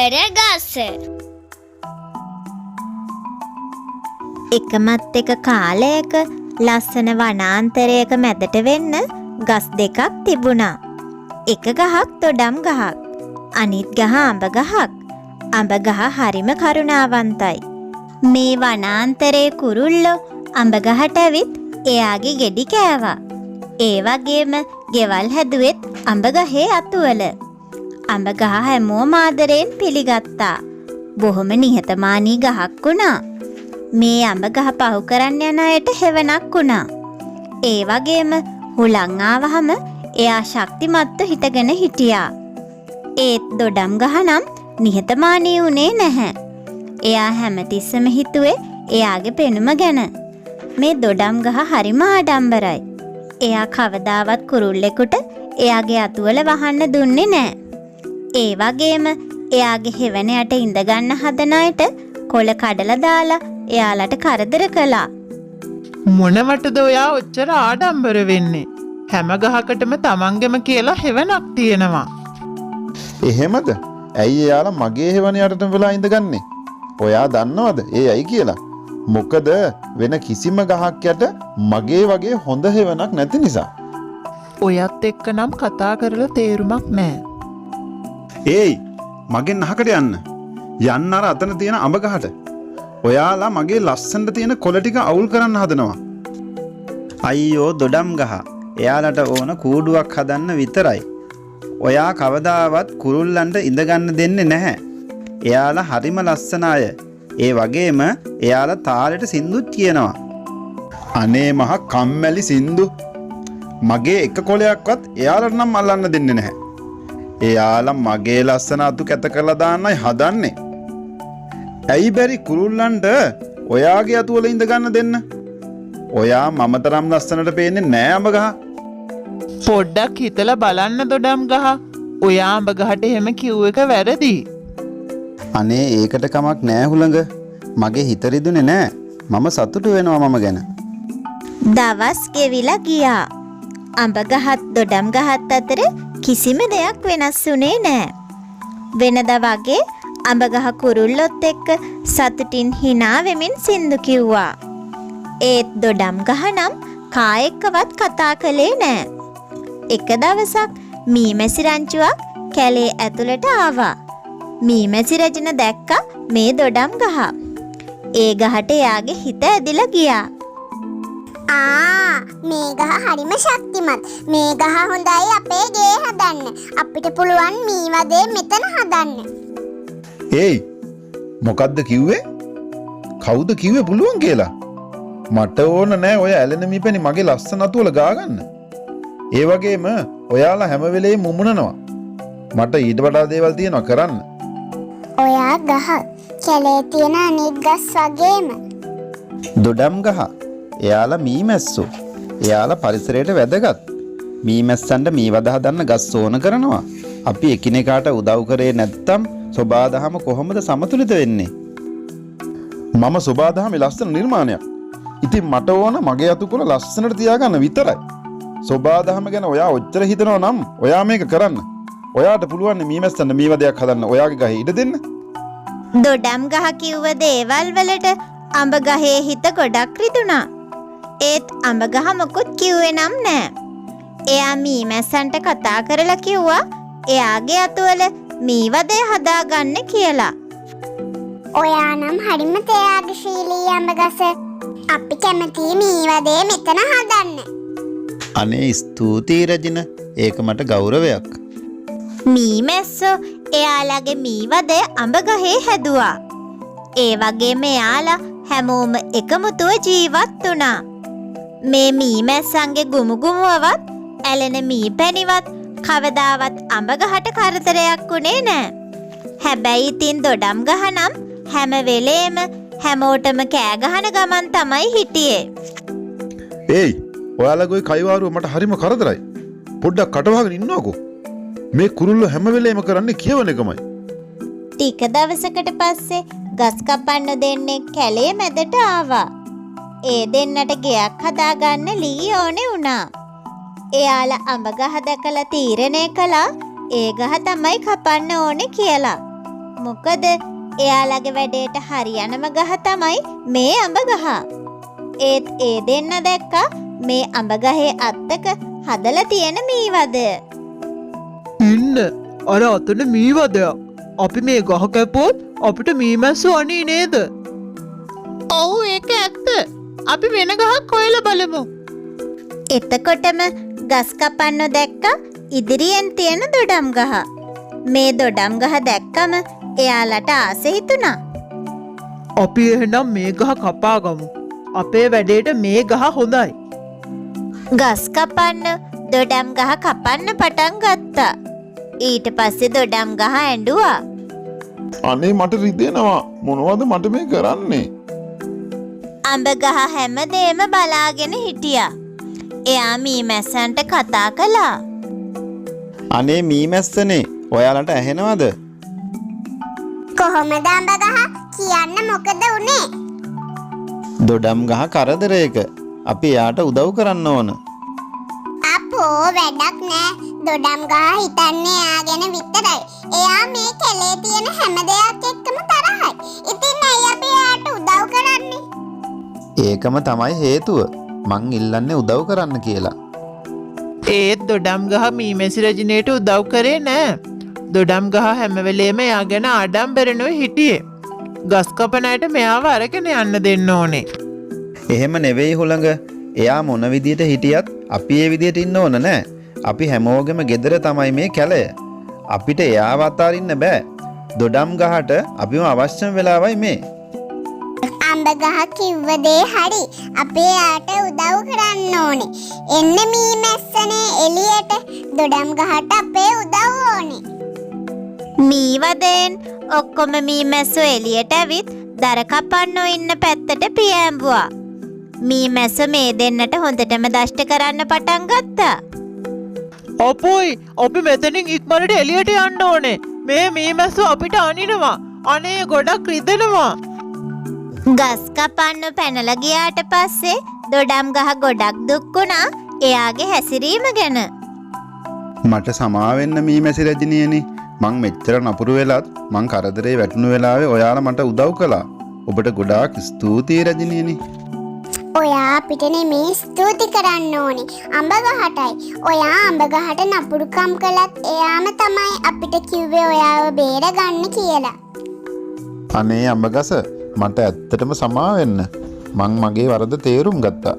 පෙරගස එකමත් එක කාලයක ලස්සන වනාන්තරයක මැදට වෙන්න ගස් දෙකක් තිබුණා. එක ගහක් දොඩම් ගහක්. අනිත් ගහ අඹ ගහක්. අඹ ගහ හරිම කරුණාවන්තයි. මේ වනාන්තරයේ කුරුල්ලෝ අඹ ගහට ඇවිත් එයාගේ ගෙඩි කෑවා. ඒ වගේම ගෙවල් හැදුවෙත් අඹ ගහේ අතුවල. අඹ ගහ හැමෝම ආදරයෙන් පිළිගත්තා. බොහොම නිහතමානී ගහක් වුණා. මේ අඹ ගහ පහු කරන්න යන අයට හෙවණක් වුණා. ඒ වගේම හුලං ආවහම එයා ශක්තිමත්ව හිටගෙන හිටියා. ඒත් දොඩම් ගහ නම් නිහතමානී වුණේ නැහැ. එයා හැමතිස්සෙම හිතුවේ එයාගේ පෙනුම ගැන. මේ දොඩම් ගහ හරිම ආඩම්බරයි. එයා කවදාවත් කුරුල්ලෙකුට එයාගේ අතුවල වහන්න දුන්නේ නැහැ. ඒ වගේම එයාගේ හෙවණයට ඉඳගන්න හදන අයට කොළ කඩලා දාලා එයාලට කරදර කළා. මොනවටද ඔයා ඔච්චර ආඩම්බර වෙන්නේ? හැම ගහකටම තමන්ගෙම කියලා හෙවණක් තියෙනවා. එහෙමද? ඇයි එයාලා මගේ හෙවණ යටටම වෙලා ඉඳගන්නේ? ඔයා දන්නවද ඒ ඇයි කියලා? මොකද වෙන කිසිම ගහක් යට මගේ වගේ හොඳ හෙවණක් නැති නිසා. ඔයත් එක්ක නම් කතා කරලා තේරුමක් නැහැ. ඒයි මගෙන් අහකට යන්න. යන්න අර අතන තියෙන අඹ ගහට. ඔයාලා මගේ ලස්සනට තියෙන කොළ ටික අවුල් කරන්න හදනවා. අයියෝ දොඩම් ගහ. එයාලට ඕන කූඩුවක් හදන්න විතරයි. ඔයා කවදාවත් කුරුල්ලන්ට ඉඳගන්න දෙන්නේ නැහැ. එයාලා හරිම ලස්සන අය. ඒ වගේම එයාලා තාලෙට සින්දුත් කියනවා. අනේ මහ කම්මැලි සින්දු. මගේ එක කොළයක්වත් එයාලට නම් අල්ලන්න දෙන්නේ නැහැ. එයාලා මගේ ලස්සන අතු කැත කරලා දාන්නයි හදන්නේ. ඇයි බැරි කුරුල්ලන්ට ඔයාගේ අතුවල ඉඳ ගන්න දෙන්න? ඔයා මම තරම් ලස්සනට පේන්නේ නෑ අඹ ගහ. පොඩ්ඩක් හිතලා බලන්න දොඩම් ගහ. ඔයා අඹ ගහට එහෙම කිව්ව එක වැරදි. අනේ ඒකට කමක් නෑ හුළඟ. මගේ හිත රිදුනේ නෑ. මම සතුටු වෙනවා මම ගැන. දවස් ගෙවිලා ගියා. අඹ ගහත් දොඩම් ගහත් අතර කිසිම දෙයක් වෙනස් වුණේ නෑ. වෙනදා වගේ අඹ ගහ කුරුල්ලොත් එක්ක සතුටින් hina වෙමින් සින්දු කිව්වා. ඒත් දොඩම් ගහ නම් කා එක්කවත් කතා කළේ නෑ. එක දවසක් මීමැසි රංචුවක් කැලේ ඇතුළට ආවා. මීමැසි රජන දැක්ක මේ දොඩම් ගහ. ඒ ගහට එයාගේ හිත ඇදිලා ගියා. මේ ගහ හරිම ශක්තිමත්. මේ ගහ හොඳයි අපේ ගේ හදන්න. අපිට පුළුවන් මේ වදේ මෙතන හදන්න. ඒයි මොකද්ද කිව්වේ? කවුද කිව්වේ පුළුවන් කියලා? මට ඕන නෑ ඔය ඇලෙන මීපැණි මගේ ලස්සන අතුවල ගාගන්න. ඒ වගේම ඔයාලා හැම වෙලේම මුමුණනවා. මට ඊට වඩා දේවල් තියෙනවා කරන්න. ඔයා ගහ කැලේ තියෙන අනිත් ගස් වගේම. දොඩම් ගහ. එයාලා මීමැස්සෝ. එයාලා පරිසරයට වැදගත්. මීමැස්සන්ට මී වද හදන්න ගස් ඕන කරනවා. අපි එකිනෙකාට උදව් කරේ නැත්තම් සෝබාදහම කොහොමද සමතුලිත වෙන්නේ? මම සෝබාදහමේ ලස්සන නිර්මාණයක්. ඉතින් මට ඕන මගේ අතුකොළ ලස්සනට තියාගන්න විතරයි. සෝබාදහම ගැන ඔයා ඔච්චර හිතනවා නම් ඔයා මේක කරන්න. ඔයාට පුළුවන් මීමැස්සන්ට මී වදයක් හදන්න ඔයාගේ ගහේ ඉඩ දෙන්න. දොඩම් ගහ කිව්ව දේවල් වලට අඹ ගහේ හිත ගොඩක් රිදුණා. ඒත් අඹ ගහ මොකුත් කිව්වේ නම් නෑ. එයා මීමැස්සන්ට කතා කරලා කිව්වා එයාගේ අතුවල මීවදේ හදාගන්න කියලා. ඔයා නම් හරිම ත්‍යාගශීලී අඹ ගස. අපි කැමති මේ වදේ මෙතන හදන්න. අනේ ස්තුතියි රජින. ඒක මට ගෞරවයක්. මීමැස්සෝ එයාලගේ මීවදේ අඹ ගහේ හැදුවා. ඒ වගේම එයාලා හැමෝම එකමුතුව ජීවත් වුණා. මේ මීමැස්සන්ගේ ගුමුගුමුවවත් ඇලෙන මීපැණිවත් කවදාවත් අඹ ගහට කරදරයක් වුණේ නෑ. හැබැයි ඉතින් දොඩම් ගහ නම් හැම වෙලේම හැමෝටම කෑ ගහන ගමන් තමයි හිටියේ. ඒයි ඔයාලගේ කයිවාරුව මට හරිම කරදරයි. පොඩ්ඩක් කටවහගෙන ඉන්නවකෝ. මේ කුරුල්ලෝ හැම වෙලේම කරන්නේ කියවන එකමයි. ටික දවසකට පස්සේ ගස් කපන්න දෙන්නේ කැලේ මැදට ආවා. ඒ දෙන්නට ගෙයක් හදාගන්න ලී ඕනේ වුණා. එයාලා අඹ ගහ දැකලා තීරණය කළා ඒ ගහ තමයි කපන්න ඕනේ කියලා. මොකද එයාලගේ වැඩේට හරියනම ගහ තමයි මේ අඹ ගහ. ඒත් ඒ දෙන්න දැක්කා මේ අඹ ගහේ අත්තක හදලා තියෙන මීවද. ඉන්න අර අතන මීවදයක්. අපි මේ ගහ කැපුවොත් අපිට මීමැස්සු අනී නේද? ඔව් ඒක ඇත්ත. අපි වෙන ගහක් හොයලා බලමු. එතකොටම ගස් කපන්න දැක්කා ඉදිරියෙන් තියෙන දොඩම් ගහ. මේ දොඩම් ගහ දැක්කම එයාලට ආස හිතුණා. අපි එහෙනම් මේ ගහ කපාගමු. අපේ වැඩේට මේ ගහ හොඳයි. ගස් කපන්න දොඩම් ගහ කපන්න පටන් ගත්තා. ඊට පස්සේ දොඩම් ගහ ඇඬුවා. අනේ මට රිදෙනවා. මොනවද මට මේ කරන්නේ? අඹ ගහ හැමදේම බලාගෙන හිටියා. එයා මීමැස්සන්ට කතා කළා. අනේ මීමැස්සනේ ඔයාලට ඇහෙනවද? කොහොමද අඹ ගහ කියන්න මොකද උනේ? දොඩම් ගහ කරදරයක. අපි එයාට උදව් කරන්න ඕන. අපෝ වැඩක් නෑ. දොඩම් ගහ හිතන්නේ එයා ගැන විතරයි. එයා මේ කැලේ තියෙන හැම දෙයක් එක්කම තරහයි. ඉතින් ඇයි අපි එයාට උදව් කරන්නේ? ඒකම තමයි හේතුව. මං ඉල්ලන්නේ උදව් කරන්න කියලා. ඒත් දොඩම් ගහ මීමැසි රජිනේට උදව් කරේ නෑ. දොඩම් ගහ හැම වෙලේම එයා ගැන ආඩම්බරනොයි හිටියේ. ගස් කපන අයට මෙයාව අරගෙන යන්න දෙන්න ඕනේ. එහෙම නෙවෙයි හුළඟ. එයා මොන විදියට හිටියත් අපි ඒ විදියට ඉන්න ඕන නෑ. අපි හැමෝගෙම ගෙදර තමයි මේ කැලය. අපිට එයාව අතාරින්න බෑ. දොඩම් ගහට අපිම අවශ්‍යම වෙලාවයි මේ. අඹ ගහ කිව්ව දේ හරි. අපි එයාට උදව් කරන්න ඕනේ. එන්න මීමැස්සනේ එළියට. දොඩම් ගහට අපේ උදව් ඕනේ. මීවදෙන් ඔක්කොම මීමැස්සෝ එළියට ඇවිත් දර කපන්නෝ ඉන්න පැත්තට පියෑඹුවා. මීමැස්සෝ මේ දෙන්නට හොඳටම දෂ්ට කරන්න පටන් ගත්තා. අපොයි අපි මෙතනින් ඉක්මනට එළියට යන්න ඕනේ. මේ මීමැස්සු අපිට අනිනවා. අනේ ගොඩක් රිදෙනවා. ගස් කපන්න පැනලා ගියාට පස්සේ දොඩම් ගහ ගොඩක් දුක් වුණා එයාගේ හැසිරීම ගැන. මට සමාවෙන්න මීමැසි රජිනියනි. මං මෙච්චර නපුරු වෙලත් මං කරදරේ වැටුණු වෙලාවේ ඔයාලා මට උදව් කළා. ඔබට ගොඩාක් ස්තුතියි රජිනියනි. ඔයා අපිට නෙමේ ස්තුති කරන්න ඕනේ. අඹ ගහටයි. ඔයා අඹ ගහට නපුරුකම් කළත් එයාම තමයි අපිට කිව්වේ ඔයාව බේරගන්න කියලා. අනේ අඹගස මට ඇත්තටම සමාවෙන්න. මං මගේ වරද තේරුම් ගත්තා.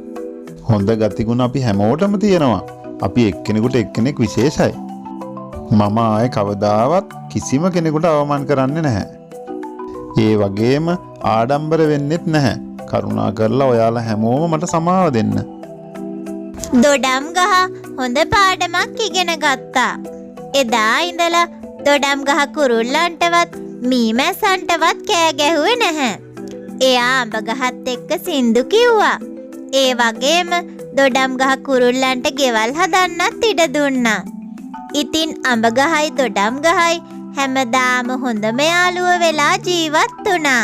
හොඳ ගතිගුණ අපි හැමෝටම තියෙනවා. අපි එක්කෙනෙකුට එක්කෙනෙක් විශේෂයි. මම ආයේ කවදාවත් කිසිම කෙනෙකුට අවමාන කරන්නේ නැහැ. ඒ වගේම ආඩම්බර වෙන්නෙත් නැහැ. කරුණා කරලා ඔයාලා හැමෝම මට සමාව දෙන්න. දොඩම් ගහ හොඳ පාඩමක් ඉගෙන ගත්තා. එදා ඉඳලා දොඩම් ගහ කුරුල්ලන්ටවත් මීමැස්සන්ටවත් කෑ ගැහුවේ නැහැ. එයා අඹ ගහත් එක්ක සින්දු කිව්වා. ඒ වගේම දොඩම් ගහ කුරුල්ලන්ට ගෙවල් හදන්නත් ඉඩ දුන්නා. ඉතින් අඹ ගහයි දොඩම් ගහයි හැමදාම හොඳම යාළුවෝ වෙලා ජීවත් වුණා.